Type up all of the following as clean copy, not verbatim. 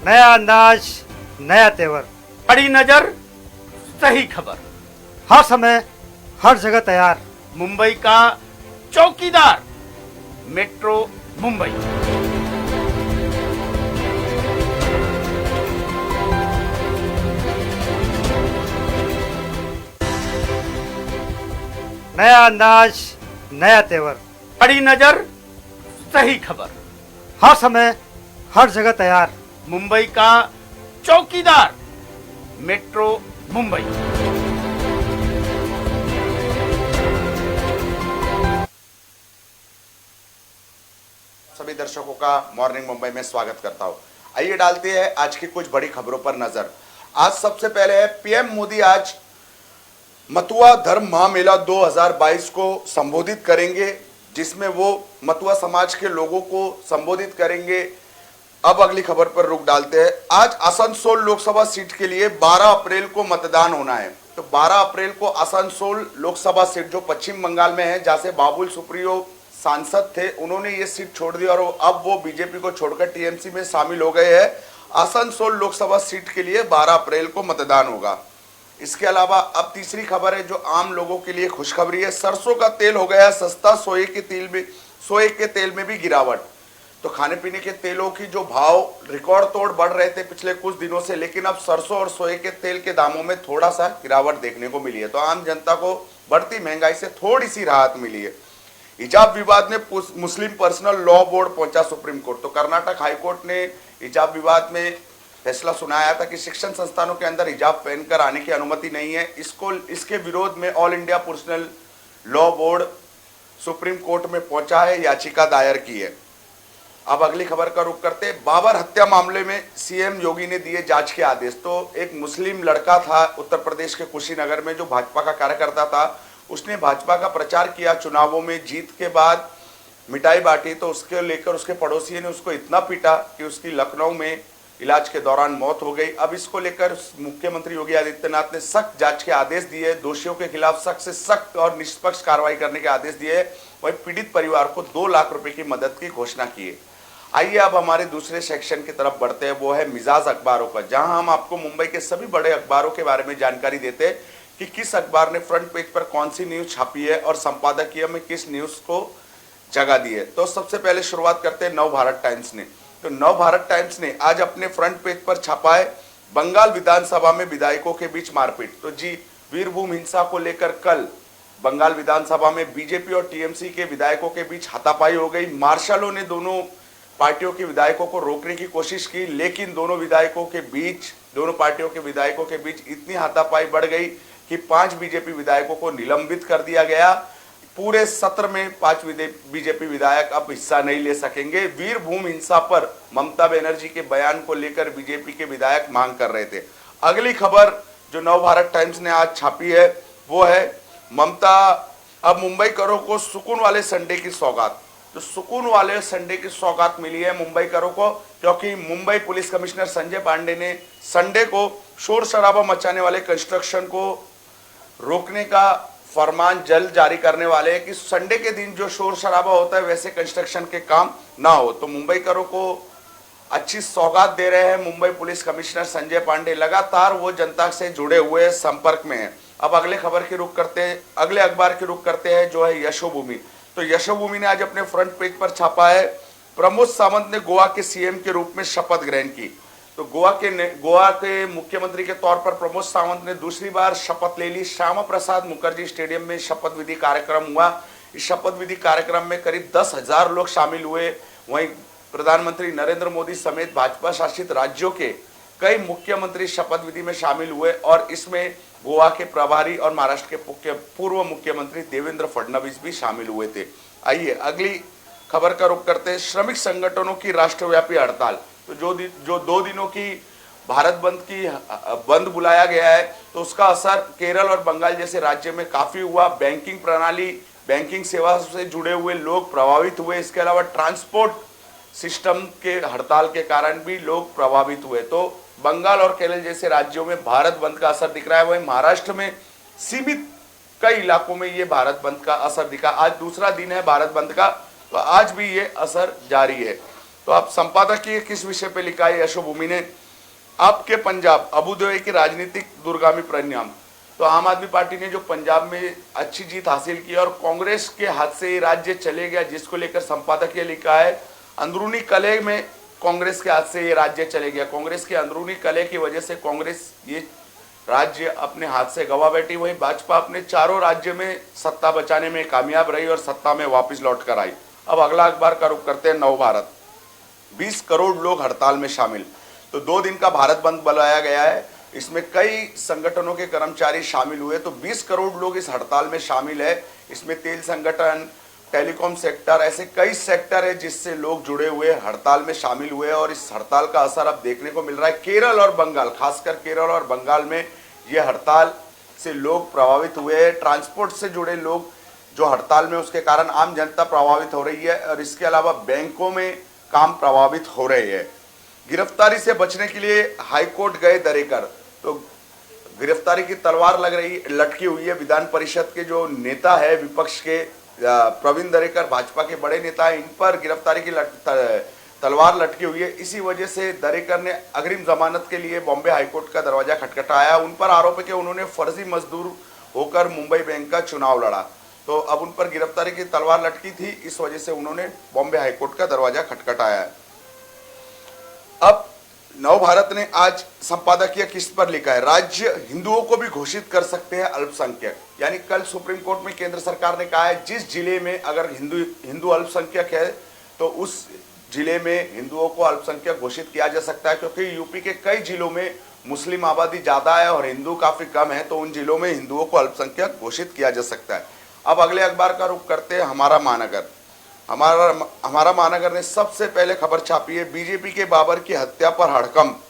नया अंदाज, नया तेवर, बड़ी नजर, सही खबर। हर समय हर जगह तैयार। मुंबई का चौकीदार, मेट्रो मुंबई। नया अंदाज, नया तेवर, बड़ी नजर, सही खबर। हर समय हर जगह तैयार। मुंबई का चौकीदार, मेट्रो मुंबई। सभी दर्शकों का मॉर्निंग मुंबई में स्वागत करता हूं। आइए डालते हैं आज की कुछ बड़ी खबरों पर नजर। आज सबसे पहले है पीएम मोदी आज मथुआ धर्म महामेला 2022 को संबोधित करेंगे, जिसमें वो मथुआ समाज के लोगों को संबोधित करेंगे। अब अगली खबर पर रुख डालते हैं। आज आसनसोल लोकसभा सीट के लिए 12 अप्रैल को मतदान होना है। तो 12 अप्रैल को आसनसोल लोकसभा सीट जो पश्चिम बंगाल में है, जहां से बाबुल सुप्रियो सांसद थे, उन्होंने ये सीट छोड़ दी और अब वो बीजेपी को छोड़कर टीएमसी में शामिल हो गए हैं। आसनसोल लोकसभा सीट के लिए 12 अप्रैल को मतदान होगा। इसके अलावा अब तीसरी खबर है जो आम लोगों के लिए खुशखबरी है। सरसों का तेल हो गया सस्ता, सोए के तेल में भी गिरावट। तो खाने पीने के तेलों की जो भाव रिकॉर्ड तोड़ बढ़ रहे थे पिछले कुछ दिनों से, लेकिन अब सरसों और सोए के तेल के दामों में थोड़ा सा गिरावट देखने को मिली है। तो आम जनता को बढ़ती महंगाई से थोड़ी सी राहत मिली है। हिजाब विवाद में मुस्लिम पर्सनल लॉ बोर्ड पहुंचा सुप्रीम कोर्ट। तो कर्नाटक हाईकोर्ट ने हिजाब विवाद में फैसला सुनाया था कि शिक्षण संस्थानों के अंदर हिजाब पहनकर आने की अनुमति नहीं है। इसके विरोध में all India personal law board supreme court में पहुंचा है, याचिका दायर की है। अब अगली खबर का रुख करते हैं। बाबर हत्या मामले में सीएम योगी ने दिए जांच के आदेश। तो एक मुस्लिम लड़का था उत्तर प्रदेश के कुशीनगर में जो भाजपा का कार्यकर्ता था, उसने भाजपा का प्रचार किया, चुनावों में जीत के बाद मिठाई बांटी। तो उसके लेकर उसके पड़ोसी ने उसको इतना पीटा कि उसकी लखनऊ में इलाज के दौरान मौत हो गई। अब इसको लेकर मुख्यमंत्री योगी आदित्यनाथ ने सख्त जांच के आदेश दिए, दोषियों के खिलाफ सख्त से सख्त और निष्पक्ष कार्रवाई करने के आदेश दिए। वहीं पीड़ित परिवार को 2 लाख रुपए की मदद की घोषणा की है। आइए अब हमारे दूसरे सेक्शन की तरफ बढ़ते हैं, वो है मिजाज अखबारों का, जहां हम आपको मुंबई के सभी बड़े अखबारों के बारे में जानकारी देते हैं कि किस अखबार ने फ्रंट पेज पर कौन सी न्यूज छापी है और संपादकीय में किस न्यूज को जगह दी है। तो सबसे पहले शुरुआत करते हैं नव भारत टाइम्स ने। तो नव भारत टाइम्स ने आज अपने फ्रंट पेज पर छापा है बंगाल विधानसभा में विधायकों के बीच मारपीट। तो जी, वीरभूम हिंसा को लेकर कल बंगाल विधानसभा में बीजेपी और टीएमसी के विधायकों के बीच हाथापाई हो गई। मार्शलों ने दोनों पार्टियों के विधायकों को रोकने की कोशिश की, लेकिन दोनों पार्टियों के विधायकों के बीच इतनी हाथापाई बढ़ गई कि 5 बीजेपी विधायकों को निलंबित कर दिया गया। पूरे सत्र में 5 बीजेपी विधायक अब हिस्सा नहीं ले सकेंगे। वीरभूम हिंसा पर ममता बनर्जी के बयान को लेकर बीजेपी के विधायक मांग कर रहे थे। अगली खबर जो नव भारत टाइम्स ने आज छापी है वो है ममता अब मुंबई करों को सुकून वाले संडे की सौगात। तो सुकून वाले संडे की सौगात मिली है मुंबई करों को, क्योंकि मुंबई पुलिस कमिश्नर संजय पांडे ने संडे को शोर शराबा मचाने वाले कंस्ट्रक्शन को रोकने का फरमान जल्द जारी करने वाले हैं कि संडे के दिन जो शोर शराबा होता है वैसे कंस्ट्रक्शन के काम ना हो। तो मुंबई करों को अच्छी सौगात दे रहे हैं मुंबई पुलिस कमिश्नर संजय पांडे। लगातार वो जनता से जुड़े हुए संपर्क में है। अब अगले अखबार की रुख करते हैं जो है यशोभूमि। तो यशोभूमि ने आज अपने फ्रंट पेज पर छापा है प्रमोद सावंत ने गोवा के सीएम के रूप में शपथ ग्रहण की। तो गोवा के मुख्यमंत्री के तौर पर प्रमोद सावंत ने दूसरी बार शपथ ले ली। श्यामा प्रसाद मुखर्जी स्टेडियम में शपथ विधि कार्यक्रम हुआ। इस शपथ विधि कार्यक्रम में करीब 10,000 लोग शामिल हुए। वहीं प्रधानमंत्री नरेंद्र मोदी समेत भाजपा शासित राज्यों के कई मुख्यमंत्री शपथ विधि में शामिल हुए और इसमें गोवा के प्रभारी और महाराष्ट्र के पूर्व मुख्यमंत्री देवेंद्र फडणवीस भी शामिल हुए थे। आइए अगली खबर का रुख करते हैं। श्रमिक संगठनों की राष्ट्रव्यापी हड़ताल। तो जो 2 दिनों की भारत बंद बुलाया गया है, तो उसका असर केरल और बंगाल जैसे राज्य में काफी हुआ। बैंकिंग प्रणाली, बैंकिंग सेवा से जुड़े हुए लोग प्रभावित हुए। इसके अलावा ट्रांसपोर्ट सिस्टम के हड़ताल के कारण भी लोग प्रभावित हुए। तो बंगाल और केरल जैसे राज्यों में भारत बंद का असर दिख रहा है। वहीं महाराष्ट्र में सीमित कई इलाकों में ये भारत बंद का असर दिखा। आज दूसरा दिन है भारत बंद का, तो आज भी ये असर जारी है। तो आप संपादकीय किस विषय पे लिखा है यशोभूमि ने? आपके पंजाब अभ्युदय की राजनीतिक दूरगामी परिणाम। तो आम आदमी पार्टी ने जो पंजाब में अच्छी जीत हासिल की और कांग्रेस के हाथ से ये राज्य चले गया, जिसको लेकर संपादकीय लिखा है अंदरूनी कलह में कांग्रेस के हाथ से ये राज्य चले गया। कांग्रेस के अंदरूनी कलह की वजह से कांग्रेस ये राज्य अपने हाथ से गवा बैठी। वहीं भाजपा अपने चारों राज्य में सत्ता बचाने में कामयाब रही और सत्ता में वापस लौट कर आई। अब अगला अखबार का रुख करते हैं नव भारत। 20 करोड़ लोग हड़ताल में शामिल। तो 2 दिन का भारत बंद बुलाया गया है, इसमें कई संगठनों के कर्मचारी शामिल हुए। तो 20 करोड़ लोग इस हड़ताल में शामिल है। इसमें तेल संगठन, टेलीकॉम सेक्टर, ऐसे कई सेक्टर है जिससे लोग जुड़े हुए हड़ताल में शामिल हुए और इस हड़ताल का असर अब देखने को मिल रहा है। केरल और बंगाल, खासकर केरल और बंगाल में यह हड़ताल से लोग प्रभावित हुए हैं। ट्रांसपोर्ट से जुड़े लोग जो हड़ताल में, उसके कारण आम जनता प्रभावित हो रही है और इसके अलावा बैंकों में काम प्रभावित हो रहे हैं। गिरफ्तारी से बचने के लिए हाईकोर्ट गए दरेकर। तो गिरफ्तारी की तलवार लटकी हुई है। विधान परिषद के जो नेता है विपक्ष के प्रवीण दरेकर, भाजपा के बड़े नेता है, इन पर गिरफ्तारी की तलवार लटकी हुई है। इसी वजह से दरेकर ने अग्रिम जमानत के लिए बॉम्बे हाईकोर्ट का दरवाजा खटखटाया। उन पर आरोप है कि उन्होंने फर्जी मजदूर होकर मुंबई बैंक का चुनाव लड़ा। तो अब उन पर गिरफ्तारी की तलवार लटकी थी, इस वजह से उन्होंने बॉम्बे हाईकोर्ट का दरवाजा खटखटाया है। अब नव भारत ने आज संपादकीय किस्त पर लिखा है राज्य हिंदुओं को भी घोषित कर सकते हैं अल्पसंख्यक। यानी कल सुप्रीम कोर्ट में केंद्र सरकार ने कहा है जिस जिले में अगर हिंदू अल्पसंख्यक है तो उस जिले में हिंदुओं को अल्पसंख्यक घोषित किया जा सकता है, क्योंकि यूपी के कई जिलों में मुस्लिम आबादी ज्यादा है और हिंदू काफी कम है, तो उन जिलों में हिंदुओं को अल्पसंख्यक घोषित किया जा सकता है। अब अगले अखबार का रुख करते हैं हमारा महानगर। हमारा महानगर ने सबसे पहले खबर छापी है बीजेपी के बाबर की हत्या पर हड़कंप।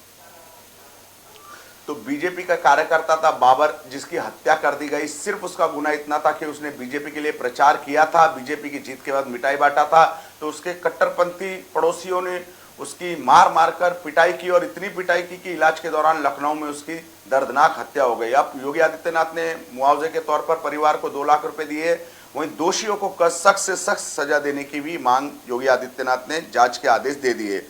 तो बीजेपी का कार्यकर्ता था बाबर, जिसकी हत्या कर दी गई। सिर्फ उसका गुनाह इतना था कि उसने बीजेपी के लिए प्रचार किया था, बीजेपी की जीत के बाद मिठाई बांटा था। तो उसके कट्टरपंथी पड़ोसियों ने उसकी मार कर पिटाई की और इतनी पिटाई की कि इलाज के दौरान लखनऊ में उसकी दर्दनाक हत्या हो गई। अब योगी आदित्यनाथ ने मुआवजे के तौर पर परिवार को 2 लाख रुपए दिए। वहीं दोषियों को सख्त से सख्त सजा देने की भी मांग योगी आदित्यनाथ ने जांच के आदेश दे दिए।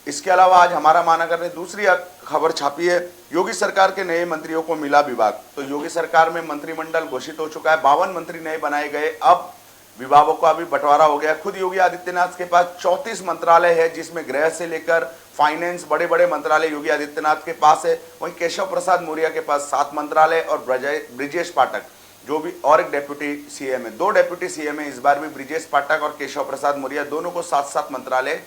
इसके अलावा आज हमारा महानगर ने दूसरी खबर छापी है योगी सरकार के नए मंत्रियों को मिला विभाग। तो योगी सरकार में मंत्रिमंडल घोषित हो चुका है, 52 मंत्री नए बनाए गए। अब विभागों का भी बंटवारा हो गया। खुद योगी आदित्यनाथ के पास 34 मंत्रालय है, जिसमें गृह से लेकर फाइनेंस, बड़े बड़े मंत्रालय योगी आदित्यनाथ के पास है। वहीं केशव प्रसाद मौर्य के पास 7 मंत्रालय और ब्रिजेश पाठक जो भी और एक डेप्यूटी सीएम है, 2 डेप्यूटी सीएम है इस बार भी, ब्रिजेश पाठक और केशव प्रसाद मौर्य, दोनों को 7-7 मंत्रालय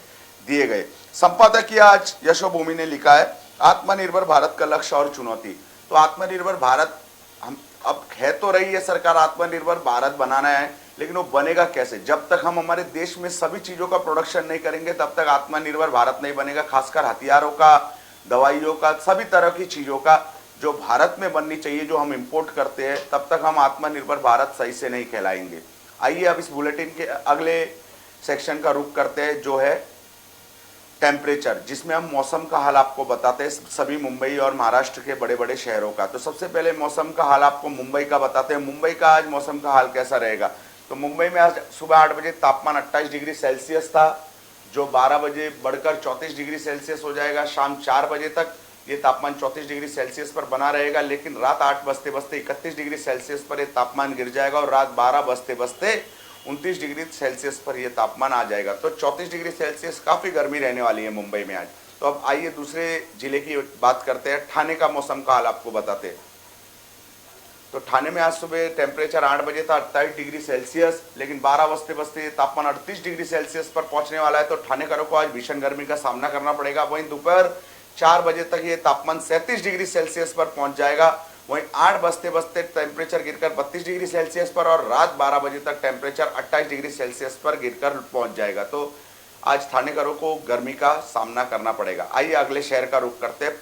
दिए गए। संपादकीय आज यशोभूमि ने लिखा है आत्मनिर्भर भारत का लक्ष्य और चुनौती। तो आत्मनिर्भर भारत हम अब कह तो रही है सरकार आत्मनिर्भर भारत बनाना है, लेकिन वो बनेगा कैसे? जब तक हम हमारे देश में सभी चीजों का प्रोडक्शन नहीं करेंगे तब तक आत्मनिर्भर भारत नहीं बनेगा। खासकर हथियारों का, दवाइयों का, सभी तरह की चीजों का जो भारत में बननी चाहिए, जो हम इंपोर्ट करते हैं, तब तक हम आत्मनिर्भर भारत सही से नहीं कहलाएंगे। आइए अब इस बुलेटिन के अगले सेक्शन का रुख करते हैं, जो है टेम्परेचर, जिसमें हम मौसम का हाल आपको बताते हैं सभी मुंबई और महाराष्ट्र के बड़े बड़े शहरों का। तो सबसे पहले मौसम का हाल आपको मुंबई का बताते हैं। मुंबई का आज मौसम का हाल कैसा रहेगा? तो मुंबई में आज सुबह 8 बजे तापमान 28 डिग्री सेल्सियस था, जो 12 बजे बढ़कर 34 डिग्री सेल्सियस हो जाएगा। शाम 4 बजे तक ये तापमान 34 डिग्री सेल्सियस पर बना रहेगा, लेकिन रात 8 बजते बजते 31 डिग्री सेल्सियस पर यह तापमान गिर जाएगा और रात 12 बजते बजते 29 डिग्री सेल्सियस पर यह तापमान आ जाएगा। तो 34 डिग्री सेल्सियस काफ़ी गर्मी रहने वाली है मुंबई में आज। तो अब आइए दूसरे जिले की बात करते हैं, ठाणे का मौसम का हाल आपको बताते हैं। तो ठाणे में आज सुबह टेम्परेचर 8 बजे था 28 डिग्री सेल्सियस, लेकिन 12 बजते बजते तापमान 38 डिग्री सेल्सियस पर पहुंचने वाला है। तो ठाणेकरों को आज भीषण गर्मी का सामना करना पड़ेगा। वहीं दोपहर 4 बजे तक ये तापमान 37 डिग्री सेल्सियस पर पहुंच जाएगा। वहीं 8 बजते बजते टेम्परेचर गिरकर 32 डिग्री सेल्सियस पर और रात 12 बजे तक टेम्परेचर 28 डिग्री सेल्सियस पर गिरकर पहुंच जाएगा। तो आज ठाणेकरों को गर्मी का सामना करना पड़ेगा। आइए अगले शहर का रुख करते हैं,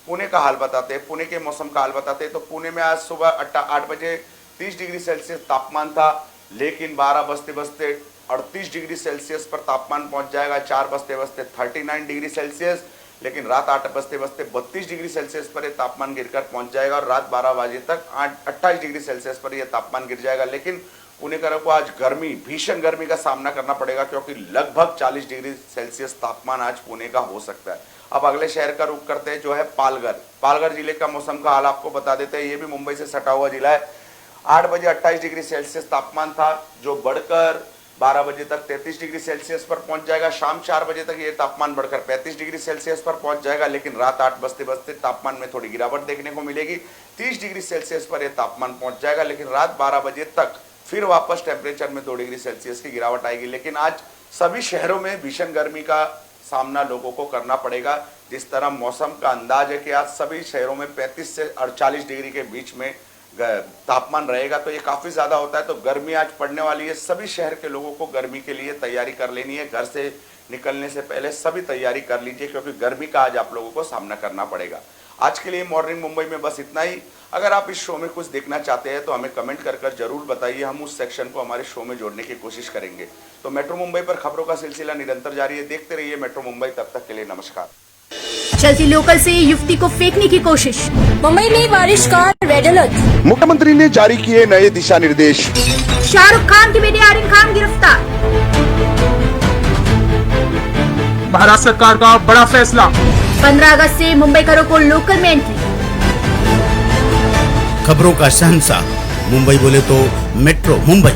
पुणे का हाल बताते हैं, पुणे के मौसम का हाल बताते हैं। तो पुणे में आज सुबह 8 बजे 30 डिग्री सेल्सियस तापमान था, लेकिन 12 बजते बजते 38 डिग्री सेल्सियस पर तापमान पहुंच जाएगा। 4 बजते बजते 39 डिग्री सेल्सियस, लेकिन रात 8 बजते बजते 32 डिग्री सेल्सियस पर यह तापमान गिरकर पहुंच जाएगा और रात 12 बजे तक 28 डिग्री सेल्सियस पर यह तापमान गिर जाएगा। लेकिन पुणेकरों को आज गर्मी, भीषण गर्मी का सामना करना पड़ेगा, क्योंकि लगभग 40 डिग्री सेल्सियस तापमान आज पुणे का हो सकता है। अब अगले शहर का रुख करते हैं, जो है पालघर। पालघर जिले का मौसम का हाल आपको बता देते हैं। ये भी मुंबई से सटा हुआ जिला है। 8 बजे 28 डिग्री सेल्सियस तापमान था, जो बढ़कर 12 बजे तक 33 डिग्री सेल्सियस पर पहुंच जाएगा। शाम 4 बजे तक ये तापमान बढ़कर 35 डिग्री सेल्सियस पर पहुंच जाएगा, लेकिन रात 8 बजते बजते तापमान में थोड़ी गिरावट देखने को मिलेगी। 30 डिग्री सेल्सियस पर यह तापमान पहुंच जाएगा, लेकिन रात 12 बजे तक फिर वापस टेम्परेचर में 2 डिग्री सेल्सियस की गिरावट आएगी। लेकिन आज सभी शहरों में भीषण गर्मी का सामना लोगों को करना पड़ेगा। जिस तरह मौसम का अंदाज है कि आज सभी शहरों में 35 से 48 डिग्री के बीच में तापमान रहेगा, तो ये काफी ज्यादा होता है। तो गर्मी आज पड़ने वाली है। सभी शहर के लोगों को गर्मी के लिए तैयारी कर लेनी है। घर से निकलने से पहले सभी तैयारी कर लीजिए, क्योंकि गर्मी का आज आप लोगों को सामना करना पड़ेगा। आज के लिए मॉर्निंग मुंबई में बस इतना ही। अगर आप इस शो में कुछ देखना चाहते हैं तो हमें कमेंट कर जरूर बताइए, हम उस सेक्शन को हमारे शो में जोड़ने की कोशिश करेंगे। तो मेट्रो मुंबई पर खबरों का सिलसिला निरंतर जारी है। देखते रहिए मेट्रो मुंबई। तब तक के लिए नमस्कार। चलती लोकल से युवती को फेंकने की कोशिश। मुंबई में बारिश का रेड अलर्ट। मुख्यमंत्री ने जारी किए नए दिशा निर्देश। शाहरुख खान की बेटी आर्यन खान गिरफ्तार। महाराष्ट्र सरकार का बड़ा फैसला। 15 अगस्त से मुंबईकरों को लोकल में एंट्री। खबरों का शहंशाह मुंबई बोले तो मेट्रो मुंबई।